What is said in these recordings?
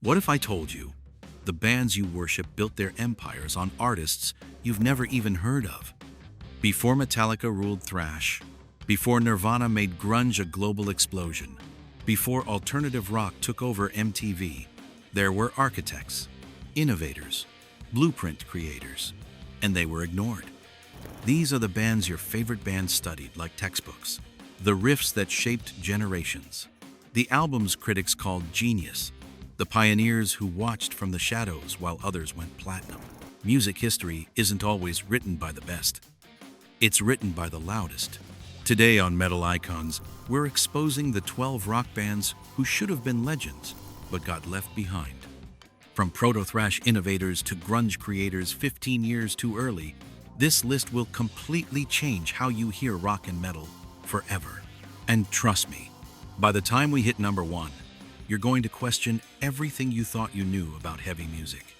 What if I told you the bands you worship built their empires on artists you've never even heard of? Before Metallica ruled thrash, before Nirvana made grunge a global explosion, before alternative rock took over MTV, there were architects, innovators, blueprint creators, and they were ignored. These are the bands your favorite bands studied like textbooks, the riffs that shaped generations, the albums critics called genius, the pioneers who watched from the shadows while others went platinum. Music history isn't always written by the best. It's written by the loudest. Today on Metal Icons, we're exposing the 12 rock bands who should have been legends, but got left behind. From proto-thrash innovators to grunge creators 15 years too early, this list will completely change how you hear rock and metal forever. And trust me, by the time we hit number 1, you're going to question everything you thought you knew about heavy music.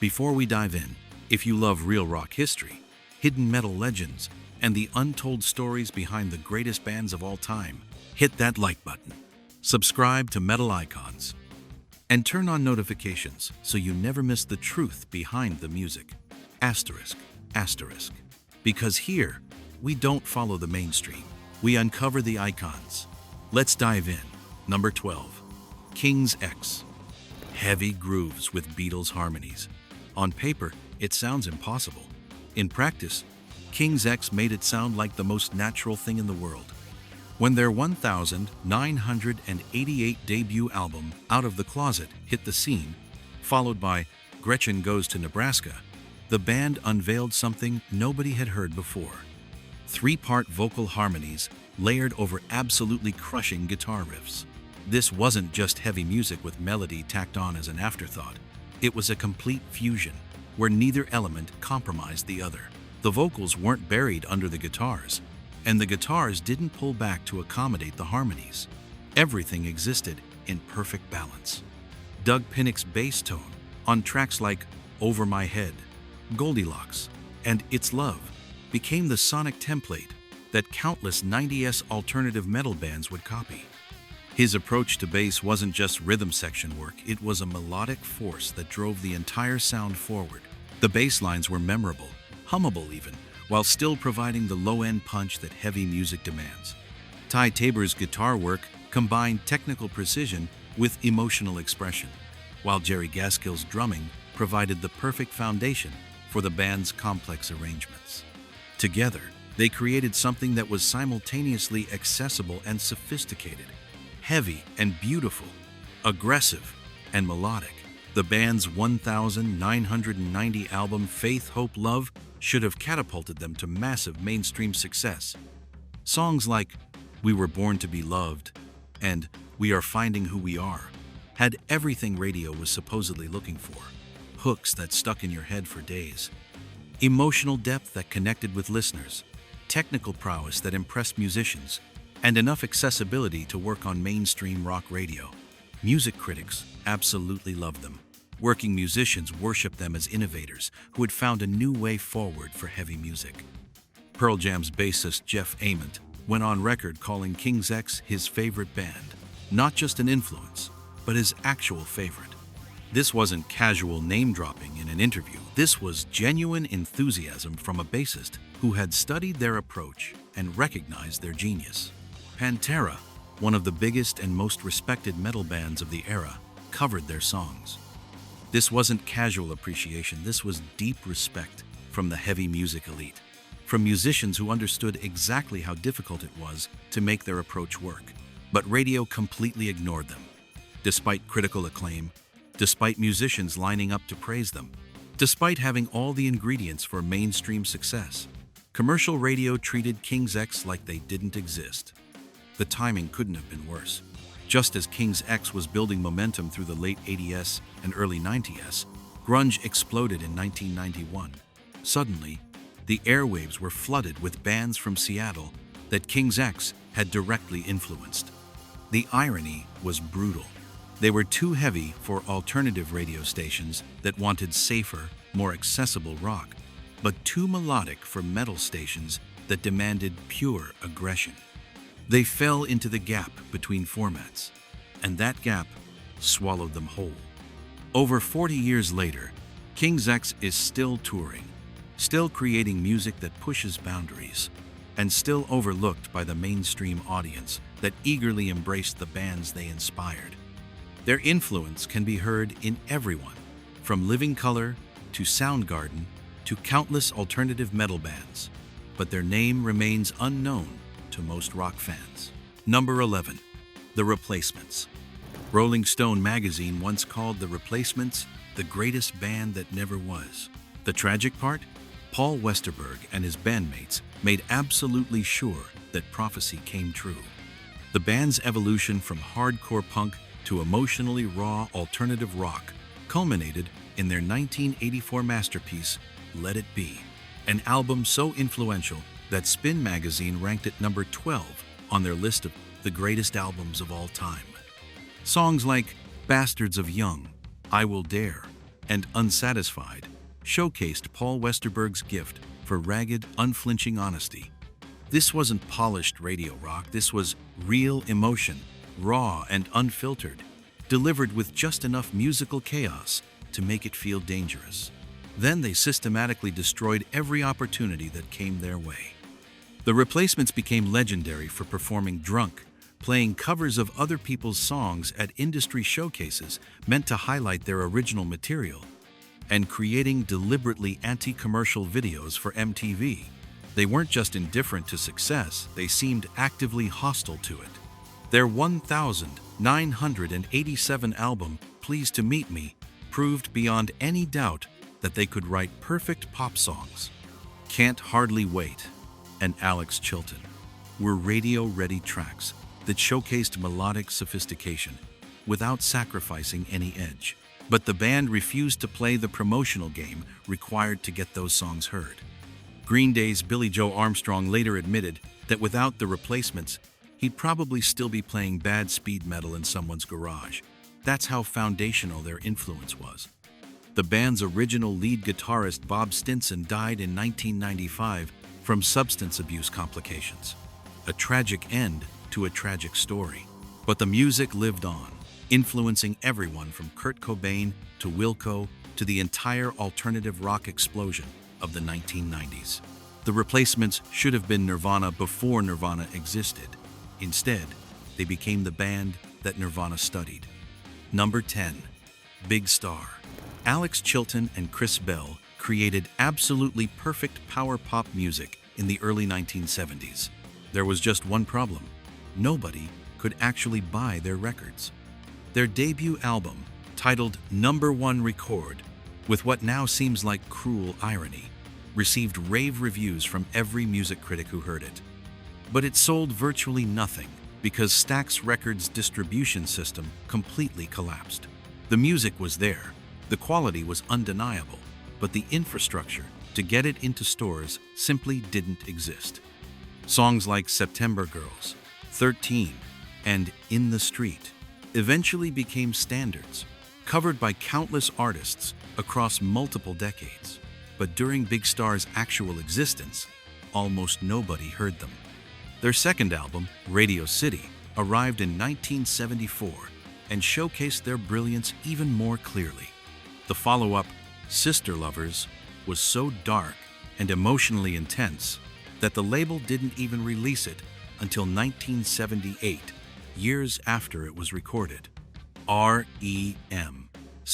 Before we dive in, if you love real rock history, hidden metal legends, and the untold stories behind the greatest bands of all time, hit that like button, subscribe to Metal Icons, and turn on notifications so you never miss the truth behind the music. Asterisk, asterisk. Because here, we don't follow the mainstream. We uncover the icons. Let's dive in. Number 12. King's X. Heavy grooves with Beatles harmonies. On paper, it sounds impossible. In practice, King's X made it sound like the most natural thing in the world. When their 1988 debut album, Out of the Closet, hit the scene, followed by Gretchen Goes to Nebraska, the band unveiled something nobody had heard before. 3-part vocal harmonies layered over absolutely crushing guitar riffs. This wasn't just heavy music with melody tacked on as an afterthought. It was a complete fusion, where neither element compromised the other. The vocals weren't buried under the guitars, and the guitars didn't pull back to accommodate the harmonies. Everything existed in perfect balance. Doug Pinnick's bass tone on tracks like Over My Head, Goldilocks, and It's Love became the sonic template that countless 90s alternative metal bands would copy. His approach to bass wasn't just rhythm section work, it was a melodic force that drove the entire sound forward. The bass lines were memorable, hummable even, while still providing the low-end punch that heavy music demands. Ty Tabor's guitar work combined technical precision with emotional expression, while Jerry Gaskill's drumming provided the perfect foundation for the band's complex arrangements. Together, they created something that was simultaneously accessible and sophisticated, heavy and beautiful, aggressive and melodic. The band's 1990 album Faith, Hope, Love should have catapulted them to massive mainstream success. Songs like We Were Born to Be Loved and We Are Finding Who We Are had everything radio was supposedly looking for. Hooks that stuck in your head for days, emotional depth that connected with listeners, technical prowess that impressed musicians, and enough accessibility to work on mainstream rock radio. Music critics absolutely loved them. Working musicians worshiped them as innovators who had found a new way forward for heavy music. Pearl Jam's bassist Jeff Ament went on record calling King's X his favorite band, not just an influence, but his actual favorite. This wasn't casual name-dropping in an interview. This was genuine enthusiasm from a bassist who had studied their approach and recognized their genius. Pantera, one of the biggest and most respected metal bands of the era, covered their songs. This wasn't casual appreciation, this was deep respect from the heavy music elite, from musicians who understood exactly how difficult it was to make their approach work. But radio completely ignored them. Despite critical acclaim, despite musicians lining up to praise them, despite having all the ingredients for mainstream success, commercial radio treated King's X like they didn't exist. The timing couldn't have been worse. Just as King's X was building momentum through the late 80s and early 90s, grunge exploded in 1991. Suddenly, the airwaves were flooded with bands from Seattle that King's X had directly influenced. The irony was brutal. They were too heavy for alternative radio stations that wanted safer, more accessible rock, but too melodic for metal stations that demanded pure aggression. They fell into the gap between formats, and that gap swallowed them whole. Over 40 years later, King's X is still touring, still creating music that pushes boundaries, and still overlooked by the mainstream audience that eagerly embraced the bands they inspired. Their influence can be heard in everyone, from Living Colour to Soundgarden to countless alternative metal bands, but their name remains unknown to most rock fans. Number 11. The Replacements. Rolling Stone magazine once called the Replacements the greatest band that never was. The tragic part? Paul Westerberg and his bandmates made absolutely sure that prophecy came true. The band's evolution from hardcore punk to emotionally raw alternative rock culminated in their 1984 masterpiece, Let It Be, an album so influential that Spin magazine ranked it number 12 on their list of the greatest albums of all time. Songs like Bastards of Young, I Will Dare, and Unsatisfied showcased Paul Westerberg's gift for ragged, unflinching honesty. This wasn't polished radio rock, this was real emotion, raw and unfiltered, delivered with just enough musical chaos to make it feel dangerous. Then they systematically destroyed every opportunity that came their way. The Replacements became legendary for performing drunk, playing covers of other people's songs at industry showcases meant to highlight their original material, and creating deliberately anti-commercial videos for MTV. They weren't just indifferent to success, they seemed actively hostile to it. Their 1987 album, Pleased to Meet Me, proved beyond any doubt that they could write perfect pop songs. Can't Hardly Wait and Alex Chilton were radio-ready tracks that showcased melodic sophistication without sacrificing any edge. But the band refused to play the promotional game required to get those songs heard. Green Day's Billy Joe Armstrong later admitted that without the Replacements, he'd probably still be playing bad speed metal in someone's garage. That's how foundational their influence was. The band's original lead guitarist Bob Stinson died in 1995 from substance abuse complications. A tragic end to a tragic story. But the music lived on, influencing everyone from Kurt Cobain to Wilco to the entire alternative rock explosion of the 1990s. The Replacements should have been Nirvana before Nirvana existed. Instead, they became the band that Nirvana studied. Number 10. Big Star. Alex Chilton and Chris Bell created absolutely perfect power pop music in the early 1970s. There was just one problem. Nobody could actually buy their records. Their debut album, titled Number One Record, with what now seems like cruel irony, received rave reviews from every music critic who heard it. But it sold virtually nothing because Stax Records' distribution system completely collapsed. The music was there, the quality was undeniable, but the infrastructure to get it into stores simply didn't exist. Songs like September Girls, 13, and In the Street eventually became standards, covered by countless artists across multiple decades. But during Big Star's actual existence, almost nobody heard them. Their second album, Radio City, arrived in 1974 and showcased their brilliance even more clearly. The follow-up, Sister Lovers, was so dark and emotionally intense that the label didn't even release it until 1978, years after it was recorded. R.E.M.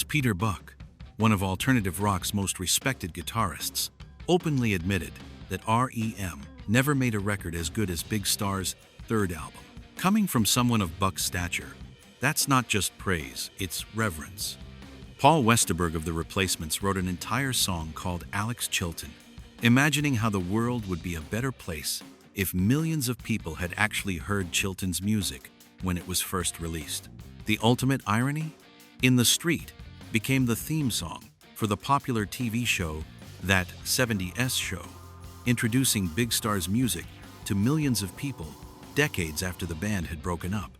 Peter Buck, one of alternative rock's most respected guitarists, openly admitted that R.E.M. never made a record as good as Big Star's third album. Coming from someone of Buck's stature, that's not just praise, it's reverence. Paul Westerberg of The Replacements wrote an entire song called Alex Chilton, imagining how the world would be a better place if millions of people had actually heard Chilton's music when it was first released. The ultimate irony? In the Street became the theme song for the popular TV show That 70s Show, introducing Big Star's music to millions of people decades after the band had broken up.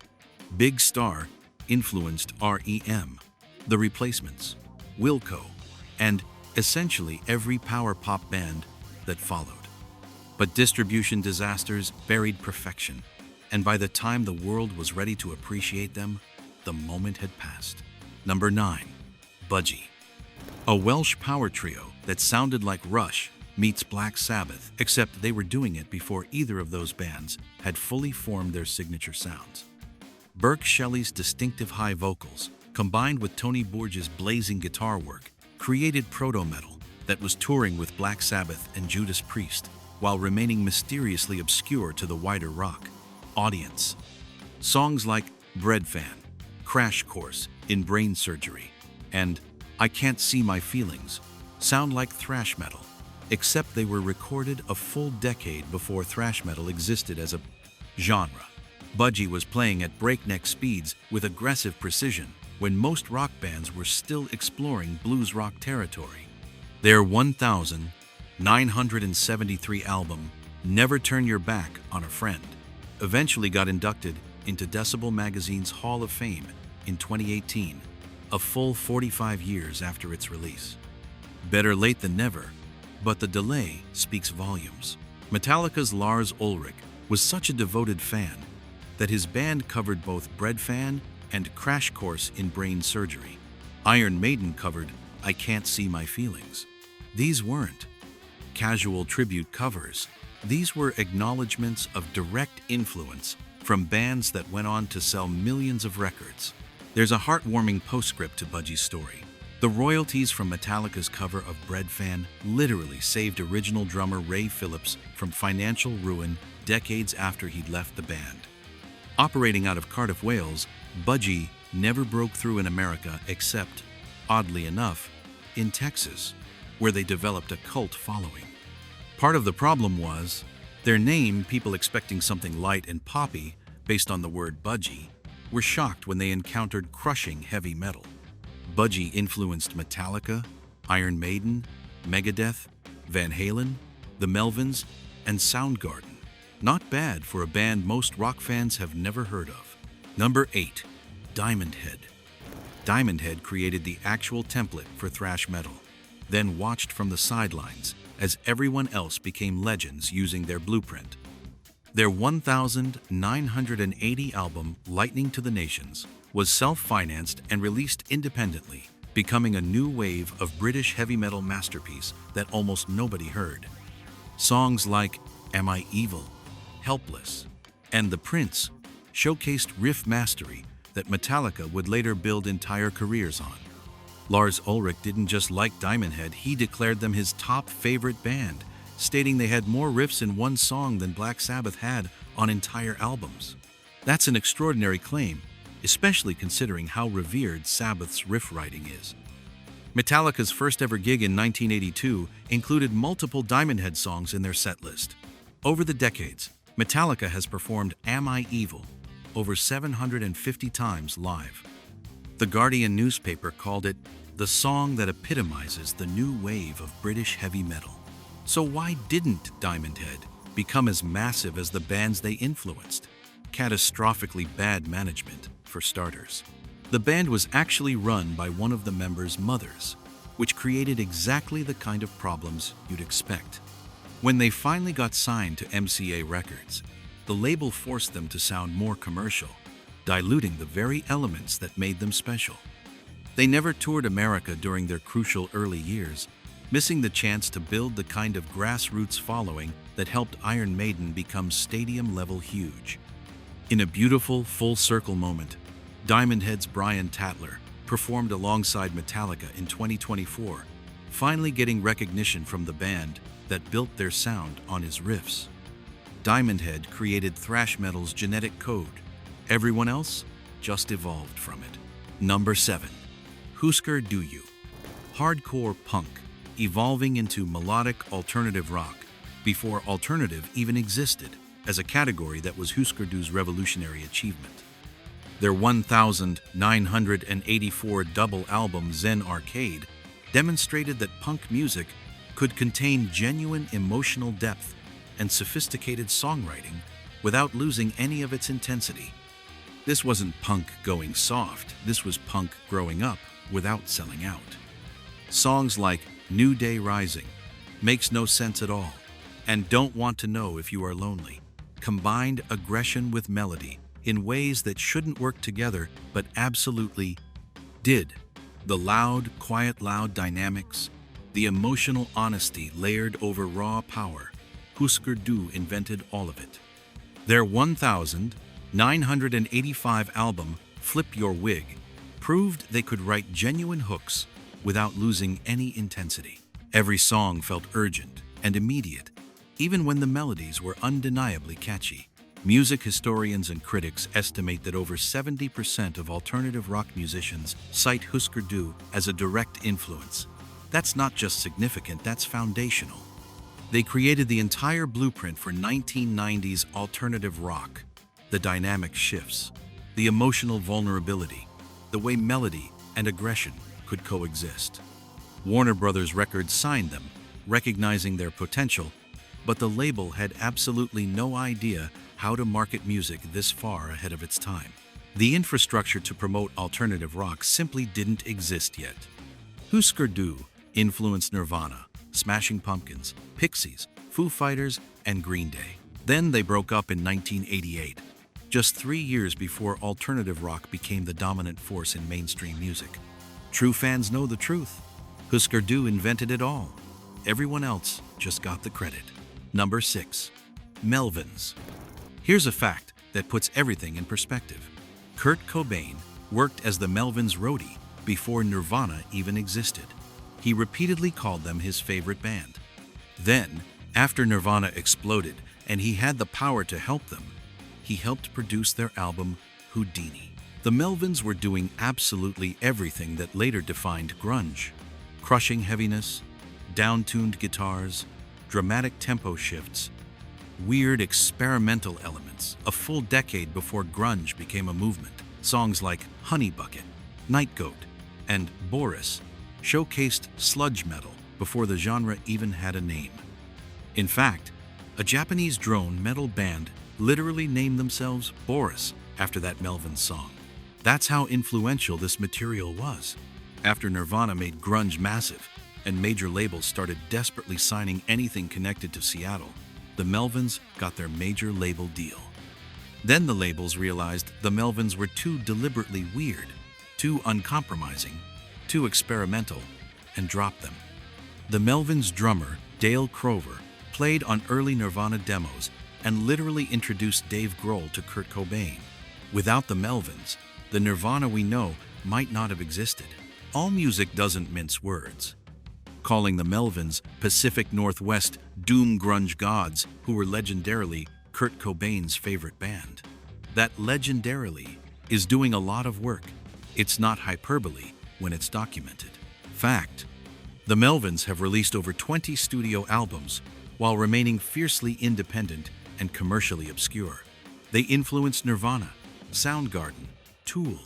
Big Star influenced R.E.M., The Replacements, Wilco, and essentially every power pop band that followed. But distribution disasters buried perfection, and by the time the world was ready to appreciate them, the moment had passed. Number 9. Budgie, a Welsh power trio that sounded like Rush meets Black Sabbath, except they were doing it before either of those bands had fully formed their signature sounds. Burke Shelley's distinctive high vocals, combined with Tony Borge's blazing guitar work, created proto-metal that was touring with Black Sabbath and Judas Priest, while remaining mysteriously obscure to the wider rock audience. Songs like Bread Fan, Crash Course in Brain Surgery, and I Can't See My Feelings sound like thrash metal, except they were recorded a full decade before thrash metal existed as a genre. Budgie was playing at breakneck speeds with aggressive precision when most rock bands were still exploring blues rock territory. Their 1973 album, Never Turn Your Back on a Friend, eventually got inducted into Decibel Magazine's Hall of Fame in 2018, a full 45 years after its release. Better late than never, but the delay speaks volumes. Metallica's Lars Ulrich was such a devoted fan that his band covered both Bread Fan and Crash Course in Brain Surgery. Iron Maiden covered I Can't See My Feelings. These weren't casual tribute covers. These were acknowledgments of direct influence from bands that went on to sell millions of records. There's a heartwarming postscript to Budgie's story. The royalties from Metallica's cover of Bread Fan literally saved original drummer Ray Phillips from financial ruin decades after he'd left the band. Operating out of Cardiff, Wales, Budgie never broke through in America except, oddly enough, in Texas, where they developed a cult following. Part of the problem was their name. People expecting something light and poppy based on the word Budgie were shocked when they encountered crushing heavy metal. Budgie influenced Metallica, Iron Maiden, Megadeth, Van Halen, the Melvins, and Soundgarden. Not bad for a band most rock fans have never heard of. Number 8. Diamond Head. Diamond Head created the actual template for thrash metal, then watched from the sidelines as everyone else became legends using their blueprint. Their 1980 album, Lightning to the Nations, was self-financed and released independently, becoming a new wave of British heavy metal masterpiece that almost nobody heard. Songs like Am I Evil, Helpless, and The Prince showcased riff mastery that Metallica would later build entire careers on. Lars Ulrich didn't just like Diamond Head, he declared them his top favorite band, stating they had more riffs in one song than Black Sabbath had on entire albums. That's an extraordinary claim, especially considering how revered Sabbath's riff writing is. Metallica's first ever gig in 1982 included multiple Diamond Head songs in their set list. Over the decades, Metallica has performed Am I Evil over 750 times live. The Guardian newspaper called it the song that epitomizes the new wave of British heavy metal. So why didn't Diamond Head become as massive as the bands they influenced? Catastrophically bad management, for starters. The band was actually run by one of the members' mothers, which created exactly the kind of problems you'd expect. When they finally got signed to MCA Records, the label forced them to sound more commercial, diluting the very elements that made them special. They never toured America during their crucial early years, missing the chance to build the kind of grassroots following that helped Iron Maiden become stadium-level huge. In a beautiful, full-circle moment, Diamond Head's Brian Tatler performed alongside Metallica in 2024, finally getting recognition from the band that built their sound on his riffs. Diamond Head created thrash metal's genetic code. Everyone else just evolved from it. Number 7. Husker Du. Hardcore punk, evolving into melodic alternative rock before alternative even existed as a category that was Husker Du's revolutionary achievement. Their 1984 double album Zen Arcade demonstrated that punk music could contain genuine emotional depth and sophisticated songwriting without losing any of its intensity. This wasn't punk going soft, this was punk growing up without selling out. Songs like New Day Rising, Makes No Sense at All, and Don't Want to Know If You Are Lonely combined aggression with melody in ways that shouldn't work together but absolutely did. The loud, quiet, loud dynamics, the emotional honesty layered over raw power. Husker Du invented all of it. Their 1985 album, Flip Your Wig, proved they could write genuine hooks without losing any intensity. Every song felt urgent and immediate, even when the melodies were undeniably catchy. Music historians and critics estimate that over 70% of alternative rock musicians cite Husker Du as a direct influence. That's not just significant, that's foundational. They created the entire blueprint for 1990s alternative rock. The dynamic shifts, the emotional vulnerability, the way melody and aggression could coexist. Warner Brothers Records signed them, recognizing their potential, but the label had absolutely no idea how to market music this far ahead of its time. The infrastructure to promote alternative rock simply didn't exist yet. Husker Du influenced Nirvana, Smashing Pumpkins, Pixies, Foo Fighters, and Green Day. Then they broke up in 1988, just 3 years before alternative rock became the dominant force in mainstream music. True fans know the truth. Husker Du invented it all. Everyone else just got the credit. Number 6. Melvins. Here's a fact that puts everything in perspective. Kurt Cobain worked as the Melvins roadie before Nirvana even existed. He repeatedly called them his favorite band. Then, after Nirvana exploded and he had the power to help them, he helped produce their album Houdini. The Melvins were doing absolutely everything that later defined grunge. Crushing heaviness, down-tuned guitars, dramatic tempo shifts, weird experimental elements. A full decade before grunge became a movement, songs like Honey Bucket, Night Goat, and Boris showcased sludge metal before the genre even had a name. In fact, a Japanese drone metal band literally named themselves Boris after that Melvins song. That's how influential this material was. After Nirvana made grunge massive and major labels started desperately signing anything connected to Seattle, the Melvins got their major label deal. Then the labels realized the Melvins were too deliberately weird, too uncompromising, too experimental, and dropped them. The Melvins' drummer, Dale Crover, played on early Nirvana demos and literally introduced Dave Grohl to Kurt Cobain. Without the Melvins, the Nirvana we know might not have existed. All music doesn't mince words. Calling the Melvins Pacific Northwest doom grunge gods who were legendarily Kurt Cobain's favorite band. That legendarily is doing a lot of work. It's not hyperbole when it's documented. Fact. The Melvins have released over 20 studio albums while remaining fiercely independent and commercially obscure. They influenced Nirvana, Soundgarden, Tool,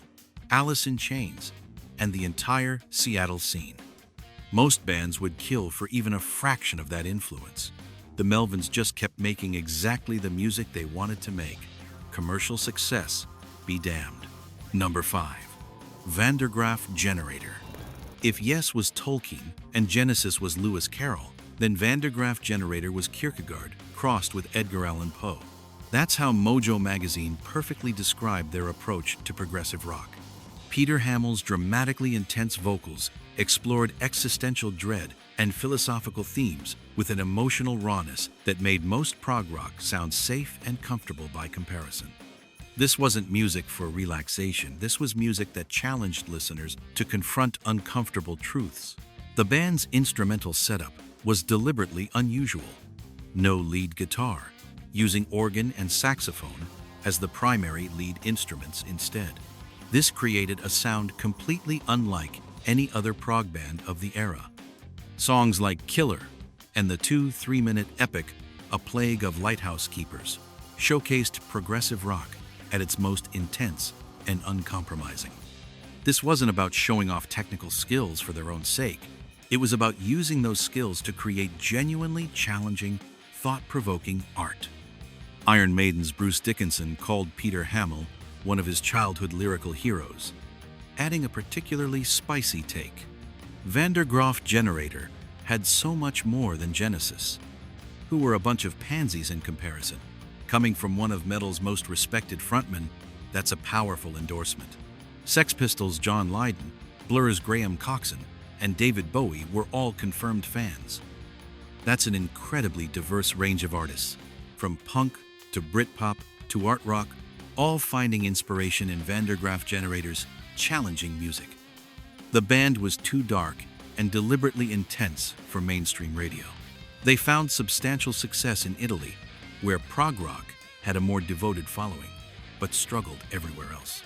Alice in Chains, and the entire Seattle scene. Most bands would kill for even a fraction of that influence. The Melvins just kept making exactly the music they wanted to make. Commercial success be damned. Number 5. Van der Graaf Generator. If Yes was Tolkien and Genesis was Lewis Carroll, then Van der Graaf Generator was Kierkegaard crossed with Edgar Allan Poe. That's how Mojo magazine perfectly described their approach to progressive rock. Peter Hamill's dramatically intense vocals explored existential dread and philosophical themes with an emotional rawness that made most prog rock sound safe and comfortable by comparison. This wasn't music for relaxation, this was music that challenged listeners to confront uncomfortable truths. The band's instrumental setup was deliberately unusual. No lead guitar, using organ and saxophone as the primary lead instruments instead. This created a sound completely unlike any other prog band of the era. Songs like Killer and the 2-3-minute epic A Plague of Lighthouse Keepers showcased progressive rock at its most intense and uncompromising. This wasn't about showing off technical skills for their own sake. It was about using those skills to create genuinely challenging, thought-provoking art. Iron Maiden's Bruce Dickinson called Peter Hamill one of his childhood lyrical heroes, adding a particularly spicy take. Van der Graaf Generator had so much more than Genesis, who were a bunch of pansies in comparison. Coming from one of metal's most respected frontmen, that's a powerful endorsement. Sex Pistols' John Lydon Blur's Graham Coxon and David Bowie were all confirmed fans. That's an incredibly diverse range of artists, from punk to Britpop to art rock, all finding inspiration in Van der Graaf Generator's challenging music. The band was too dark and deliberately intense for mainstream radio. They found substantial success in Italy, where prog rock had a more devoted following, but struggled everywhere else.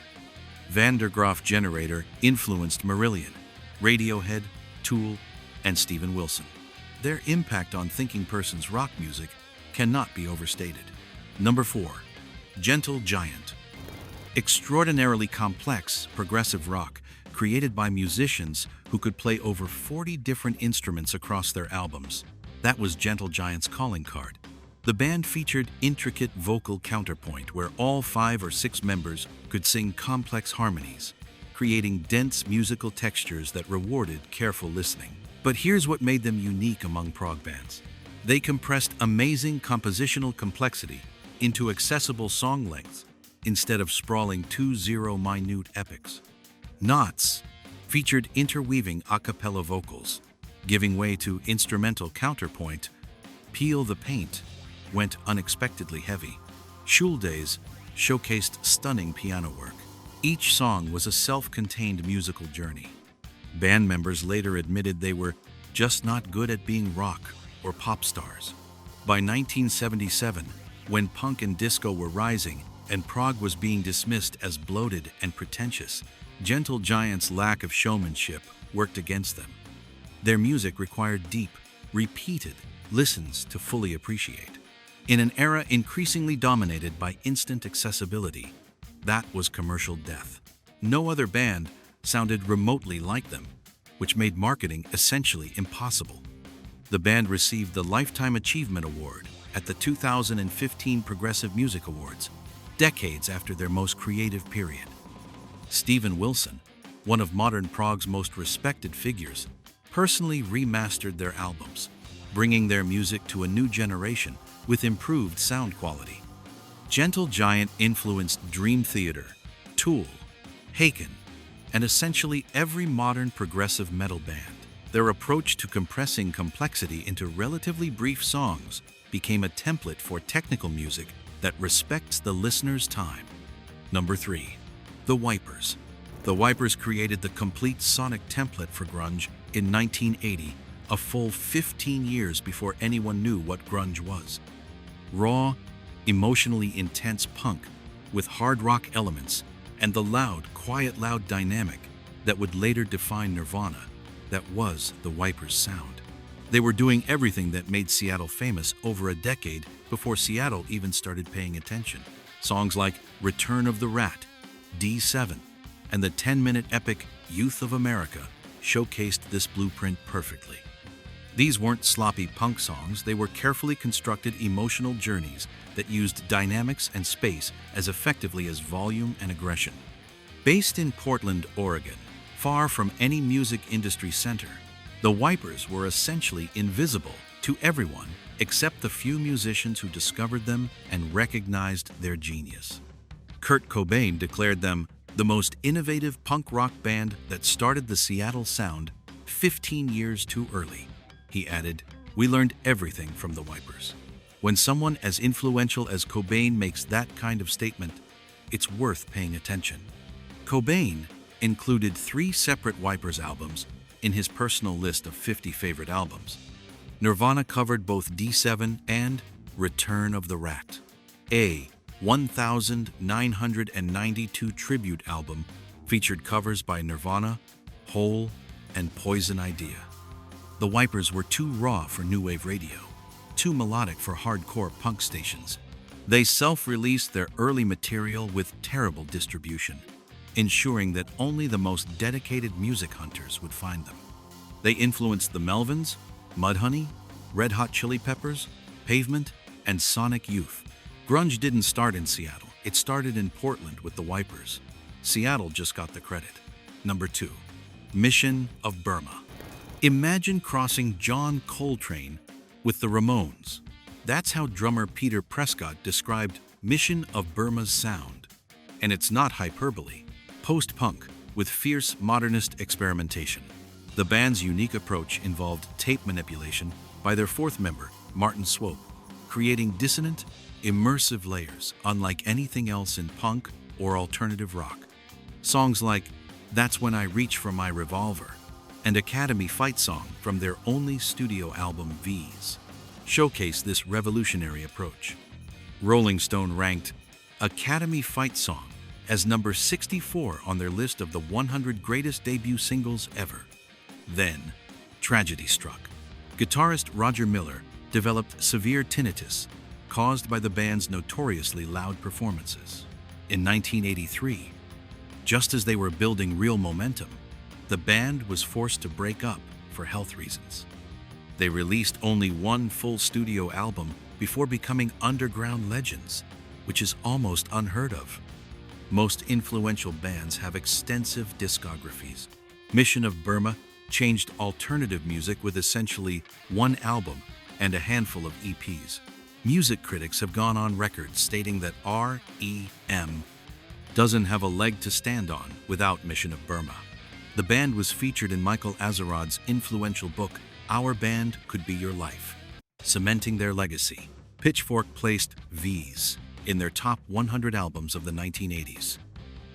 Van der Graaf Generator influenced Marillion, Radiohead, Tool, and Steven Wilson. Their impact on thinking person's rock music cannot be overstated. Number 4. Gentle Giant. Extraordinarily complex, progressive rock created by musicians who could play over 40 different instruments across their albums. That was Gentle Giant's calling card. The band featured intricate vocal counterpoint where all 5 or 6 members could sing complex harmonies, creating dense musical textures that rewarded careful listening. But here's what made them unique among prog bands. They compressed amazing compositional complexity into accessible song lengths instead of sprawling 2-0-minute epics. Knots featured interweaving a cappella vocals, giving way to instrumental counterpoint. Peel the Paint went unexpectedly heavy. Schul Days showcased stunning piano work. Each song was a self-contained musical journey. Band members later admitted they were just not good at being rock or pop stars. By 1977, when punk and disco were rising and prog was being dismissed as bloated and pretentious, Gentle Giant's lack of showmanship worked against them. Their music required deep, repeated listens to fully appreciate. In an era increasingly dominated by instant accessibility, that was commercial death. No other band sounded remotely like them, which made marketing essentially impossible. The band received the Lifetime Achievement Award at the 2015 Progressive Music Awards, decades after their most creative period. Steven Wilson, one of modern prog's most respected figures, personally remastered their albums, bringing their music to a new generation with improved sound quality. Gentle Giant influenced Dream Theater, Tool, Haken, and essentially every modern progressive metal band. Their approach to compressing complexity into relatively brief songs became a template for technical music that respects the listener's time. Number 3. The Wipers. The Wipers created the complete sonic template for grunge in 1980, a full 15 years before anyone knew what grunge was. Raw, emotionally intense punk with hard rock elements and the loud, quiet loud dynamic that would later define Nirvana, that was the Wipers' sound. They were doing everything that made Seattle famous over a decade before Seattle even started paying attention. Songs like Return of the Rat, D7, and the 10-minute epic Youth of America showcased this blueprint perfectly. These weren't sloppy punk songs, they were carefully constructed emotional journeys that used dynamics and space as effectively as volume and aggression. Based in Portland, Oregon, far from any music industry center, the Wipers were essentially invisible to everyone except the few musicians who discovered them and recognized their genius. Kurt Cobain declared them the most innovative punk rock band that started the Seattle sound 15 years too early. He added, "We learned everything from the Wipers." When someone as influential as Cobain makes that kind of statement, it's worth paying attention. Cobain included 3 separate Wipers albums in his personal list of 50 favorite albums. Nirvana covered both D7 and Return of the Rat. A 1992 tribute album featured covers by Nirvana, Hole, and Poison Idea. The Wipers were too raw for new wave radio, too melodic for hardcore punk stations. They self-released their early material with terrible distribution, ensuring that only the most dedicated music hunters would find them. They influenced the Melvins, Mudhoney, Red Hot Chili Peppers, Pavement, and Sonic Youth. Grunge didn't start in Seattle, it started in Portland with the Wipers. Seattle just got the credit. Number 2. Mission of Burma. Imagine crossing John Coltrane with the Ramones. That's how drummer Peter Prescott described Mission of Burma's sound. And it's not hyperbole. Post-punk, with fierce modernist experimentation. The band's unique approach involved tape manipulation by their fourth member, Martin Swope, creating dissonant, immersive layers unlike anything else in punk or alternative rock. Songs like That's When I Reach for My Revolver and Academy Fight Song from their only studio album V's showcase this revolutionary approach. Rolling Stone ranked Academy Fight Song as number 64 on their list of the 100 greatest debut singles ever. Then, tragedy struck. Guitarist Roger Miller developed severe tinnitus caused by the band's notoriously loud performances. In 1983, just as they were building real momentum, the band was forced to break up for health reasons. They released only one full studio album before becoming underground legends, which is almost unheard of. Most influential bands have extensive discographies. Mission of Burma changed alternative music with essentially one album and a handful of EPs. Music critics have gone on record stating that R.E.M. doesn't have a leg to stand on without Mission of Burma. The band was featured in Michael Azarad's influential book, Our Band Could Be Your Life, cementing their legacy. Pitchfork placed V's in their top 100 albums of the 1980s.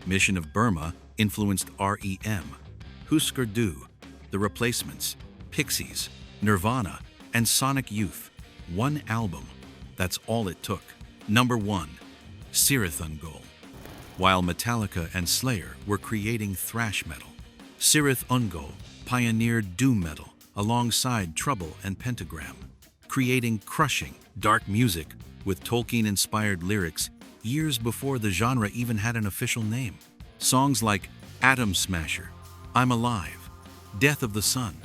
Mission of Burma influenced R.E.M., Husker Du, The Replacements, Pixies, Nirvana, and Sonic Youth. One album, that's all it took. Number 1. Cirith Ungol. While Metallica and Slayer were creating thrash metal, Cirith Ungol pioneered doom metal alongside Trouble and Pentagram, creating crushing, dark music with Tolkien-inspired lyrics years before the genre even had an official name. Songs like Atom Smasher, I'm Alive, Death of the Sun,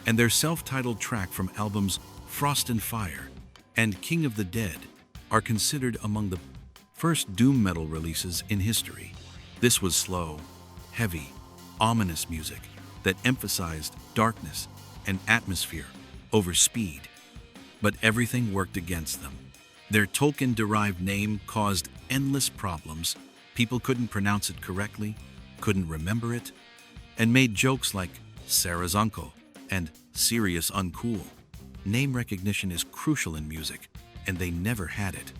and their self-titled track from albums Frost and Fire and King of the Dead are considered among the first doom metal releases in history. This was slow, heavy, ominous music that emphasized darkness and atmosphere over speed. But everything worked against them. Their Tolkien-derived name caused endless problems. People couldn't pronounce it correctly, couldn't remember it, and made jokes like Sarah's uncle and Sirius Uncool. Name recognition is crucial in music, and they never had it.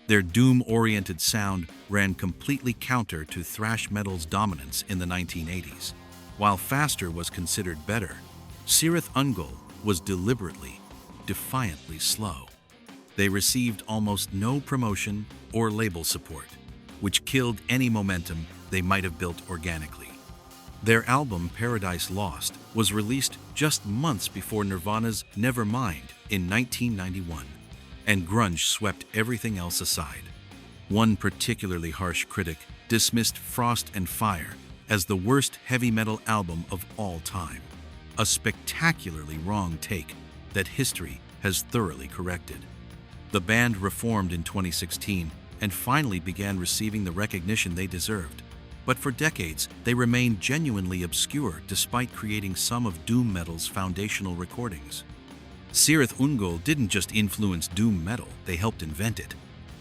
Their doom-oriented sound ran completely counter to thrash metal's dominance in the 1980s. While faster was considered better, Cirith Ungol was deliberately, defiantly slow. They received almost no promotion or label support, which killed any momentum they might have built organically. Their album Paradise Lost was released just months before Nirvana's Nevermind in 1991, and grunge swept everything else aside. One particularly harsh critic dismissed Frost and Fire as the worst heavy metal album of all time, a spectacularly wrong take that history has thoroughly corrected. The band reformed in 2016 and finally began receiving the recognition they deserved. But for decades, they remained genuinely obscure despite creating some of doom metal's foundational recordings. Cirith Ungol didn't just influence doom metal, they helped invent it.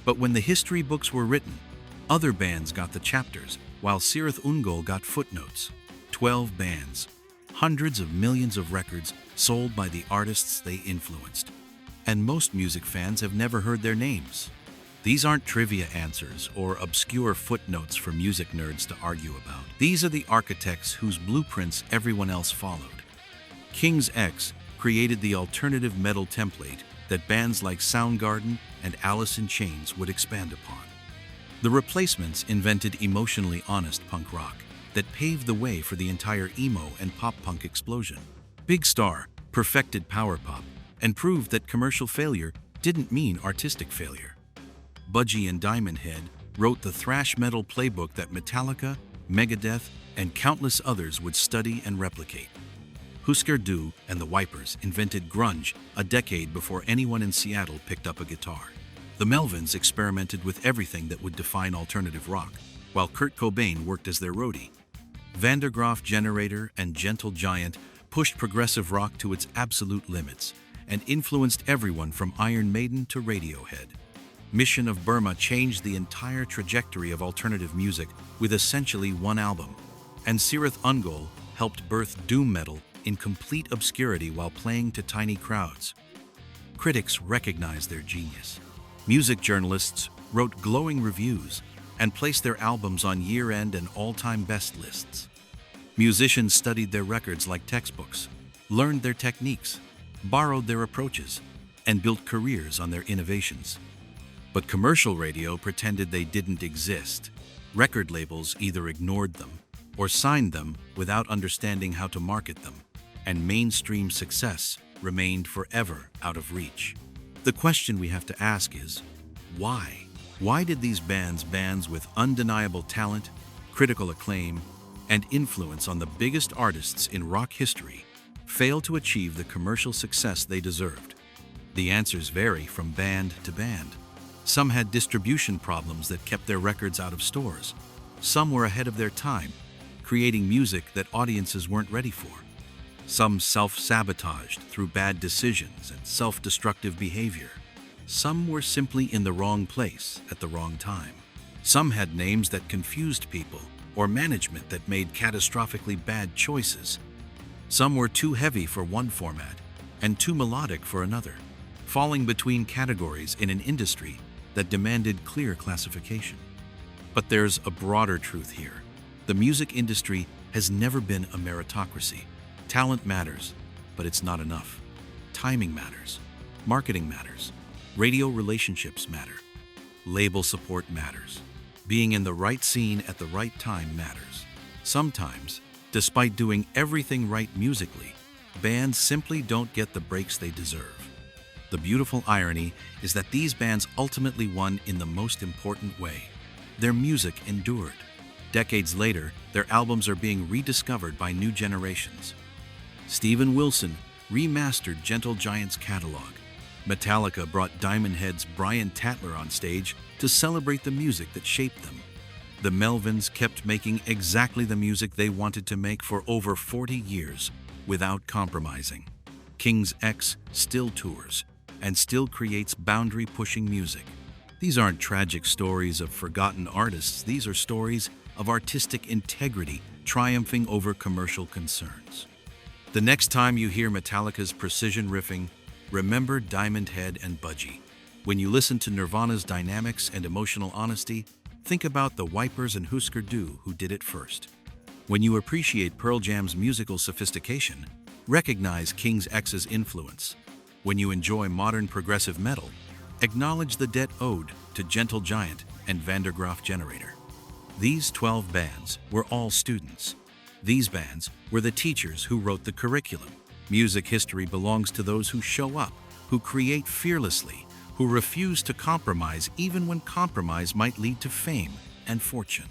But when the history books were written, other bands got the chapters, while Cirith Ungol got footnotes. 12 bands, hundreds of millions of records sold by the artists they influenced. And most music fans have never heard their names. These aren't trivia answers or obscure footnotes for music nerds to argue about. These are the architects whose blueprints everyone else followed. King's X created the alternative metal template that bands like Soundgarden and Alice in Chains would expand upon. The Replacements invented emotionally honest punk rock that paved the way for the entire emo and pop-punk explosion. Big Star perfected power pop and proved that commercial failure didn't mean artistic failure. Budgie and Diamond Head wrote the thrash metal playbook that Metallica, Megadeth, and countless others would study and replicate. Husker Du and the Wipers invented grunge a decade before anyone in Seattle picked up a guitar. The Melvins experimented with everything that would define alternative rock, while Kurt Cobain worked as their roadie. Van der Graaf Generator and Gentle Giant pushed progressive rock to its absolute limits and influenced everyone from Iron Maiden to Radiohead. Mission of Burma changed the entire trajectory of alternative music with essentially one album, And Sirith Ungol helped birth doom metal in complete obscurity while playing to tiny crowds. Critics recognized their genius. Music journalists wrote glowing reviews and placed their albums on year-end and all-time best lists. Musicians studied their records like textbooks, learned their techniques, borrowed their approaches, and built careers on their innovations. But commercial radio pretended they didn't exist. Record labels either ignored them or signed them without understanding how to market them, and mainstream success remained forever out of reach. The question we have to ask is, why? Why did these bands with undeniable talent, critical acclaim, and influence on the biggest artists in rock history fail to achieve the commercial success they deserved? The answers vary from band to band. Some had distribution problems that kept their records out of stores. Some were ahead of their time, creating music that audiences weren't ready for. Some self-sabotaged through bad decisions and self-destructive behavior. Some were simply in the wrong place at the wrong time. Some had names that confused people or management that made catastrophically bad choices. Some were too heavy for one format and too melodic for another, falling between categories in an industry that demanded clear classification. But there's a broader truth here. The music industry has never been a meritocracy. Talent matters, but it's not enough. Timing matters. Marketing matters. Radio relationships matter. Label support matters. Being in the right scene at the right time matters. Sometimes, despite doing everything right musically, bands simply don't get the breaks they deserve. The beautiful irony is that these bands ultimately won in the most important way. Their music endured. Decades later, their albums are being rediscovered by new generations. Steven Wilson remastered Gentle Giant's catalog. Metallica brought Diamond Head's Brian Tatler on stage to celebrate the music that shaped them. The Melvins kept making exactly the music they wanted to make for over 40 years without compromising. King's X still tours and still creates boundary-pushing music. These aren't tragic stories of forgotten artists. These are stories of artistic integrity triumphing over commercial concerns. The next time you hear Metallica's precision riffing, remember Diamond Head and Budgie. When you listen to Nirvana's dynamics and emotional honesty, think about the Wipers and Husker Du who did it first. When you appreciate Pearl Jam's musical sophistication, recognize King's X's influence. When you enjoy modern progressive metal, acknowledge the debt owed to Gentle Giant and Vandergraaf Generator. These 12 bands were all students. These bands were the teachers who wrote the curriculum. Music history belongs to those who show up, who create fearlessly, who refuse to compromise even when compromise might lead to fame and fortune.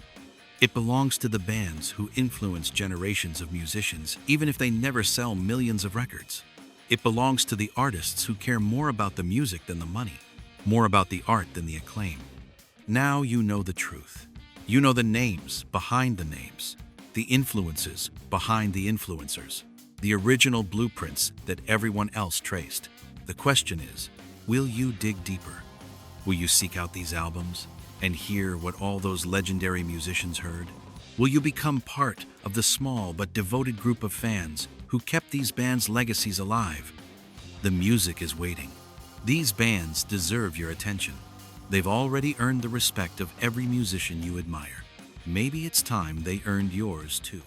It belongs to the bands who influence generations of musicians even if they never sell millions of records. It belongs to the artists who care more about the music than the money, more about the art than the acclaim. Now you know the truth. You know the names behind the names, the influences behind the influencers, the original blueprints that everyone else traced. The question is, will you dig deeper? Will you seek out these albums and hear what all those legendary musicians heard? Will you become part of the small but devoted group of fans who kept these bands' legacies alive? The music is waiting. These bands deserve your attention. They've already earned the respect of every musician you admire. Maybe it's time they earned yours too.